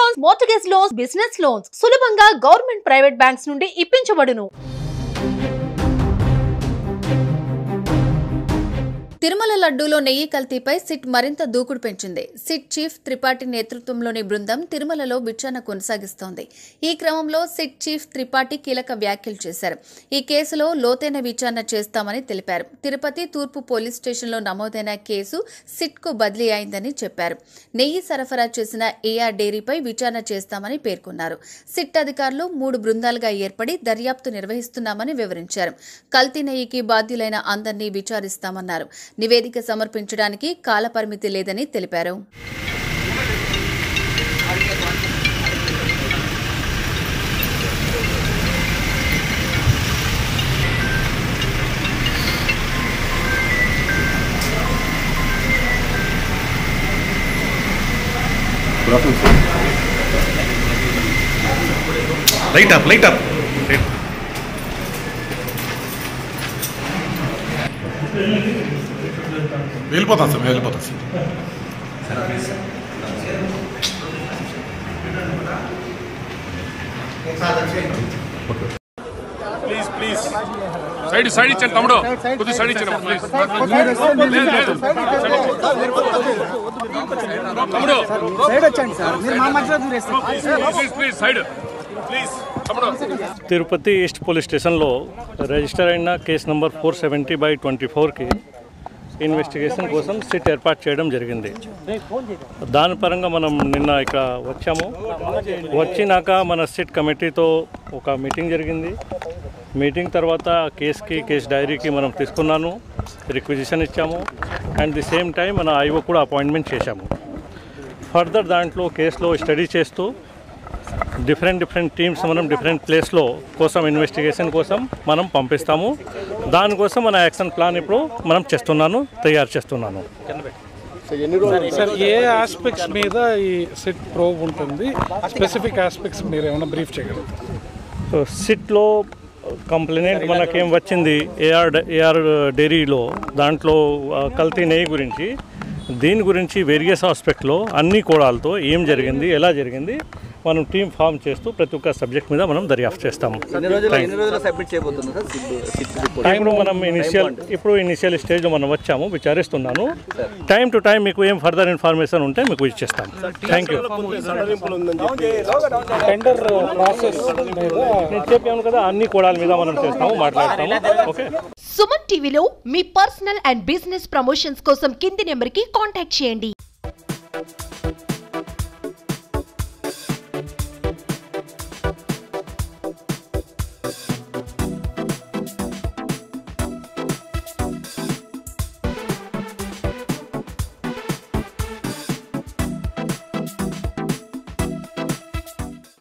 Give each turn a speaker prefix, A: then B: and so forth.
A: Loans, mortgage loans, business loans సులభంగా government private banks నుండి ఇప్పించబడును.
B: తిరుమల లడ్డూలో నెయ్యి కల్తీపై సిట్ మరింత దూకుడు పెంచింది. సిట్ చీఫ్ త్రిపాఠి నేతృత్వంలోని బృందం తిరుమలలో విచారణ కొనసాగిస్తోంది. ఈ క్రమంలో సిట్ చీఫ్ త్రిపాఠి కీలక వ్యాఖ్యలు చేశారు. ఈ కేసులో లోతైన విచారణ చేస్తామని తెలిపారు. తిరుపతి తూర్పు పోలీస్ స్టేషన్లో నమోదైన కేసు సిట్కు బదిలీ అయిందని చెప్పారు. నెయ్యి సరఫరా చేసిన ఏఆర్ డైరీపై విచారణ చేస్తామని పేర్కొన్నారు. సిట్ అధికారులు 3 బృందాలుగా ఏర్పడి దర్యాప్తు నిర్వహిస్తున్నామని వివరించారు. కల్తీ నెయ్యికి బాధ్యులైన అందరినీ విచారిస్తామన్నారు. నివేదిక సమర్పించడానికి కాలపరిమితి లేదని తెలిపారు.
C: లైట్ అప్ వెళ్ళిపోతాం సార్ ప్లీజ్ సైడ్ ఇచ్చాను తమ్ముడు, కొద్దిగా సైడ్ ఇచ్చాను తమ్ముడు, please side please.
D: Tirupati east police స్టేషన్లో రిజిస్టర్ అయిన కేసు నంబర్ 470/24కి ఇన్వెస్టిగేషన్ కోసం సిట్ ఏర్పాటు చేయడం జరిగింది. దాని పరంగా మనం నిన్న ఇక్కడ వచ్చాము. వచ్చినాక మన సిట్ కమిటీతో ఒక మీటింగ్ జరిగింది. మీటింగ్ తర్వాత కేసు డైరీకి మనం తీసుకున్నాను, రిక్విజిషన్ ఇచ్చాము. అండ్ ది సేమ్ టైం మన ఐఓ కూడా అపాయింట్మెంట్ చేశాము. ఫర్దర్ దాంట్లో కేసులో స్టడీ చేస్తూ డిఫరెంట్ టీమ్స్ మనం డిఫరెంట్ ప్లేస్లో కోసం ఇన్వెస్టిగేషన్ కోసం మనం పంపిస్తాము. దానికోసం మన యాక్షన్ ప్లాన్ ఇప్పుడు మనం తయారు చేస్తున్నాను.
E: సార్, ఏ ఆస్పెక్ట్స్ మీద ఈ సిట్ ప్రోబ్ ఉంటుంది? స్పెసిఫిక్ ఆస్పెక్ట్స్ మీరు ఏమైనా బ్రీఫ్ చేయగలరు?
D: సిట్లో కంప్లైంట్ మనకేం వచ్చింది ఏఆర్ డైరీలో, దాంట్లో కల్తీ నెయ్యి గురించి, దీని గురించి వేరియస్ ఆస్పెక్ట్లో అన్ని కోణాలతో ఏం జరిగింది, ఎలా జరిగింది మనం టీం ఫామ్ చేస్తూ ప్రతి ఒక్క సబ్జెక్ట్ మీద మనం దర్యాప్తు చేస్తాము. టైంలో మనం ఇనిషియల్ స్టేజ్లో మనం వచ్చాము, విచారిస్తున్నాను. టైం టు టైం మీకు ఏం ఫర్దర్ ఇన్ఫర్మేషన్ ఉంటే మీకు ఇచ్చేస్తాము. Thank you. నేను చెప్పాను కదా, అన్ని కోణాల మీద మనం చేస్తాము, మాట్లాడతాము. ఓకే.
A: సుమన్ టీవీలో మీ పర్సనల్ అండ్ బిజినెస్ ప్రమోషన్స్ కోసం కింది నెంబర్కి కాంటాక్ట్ చేయండి.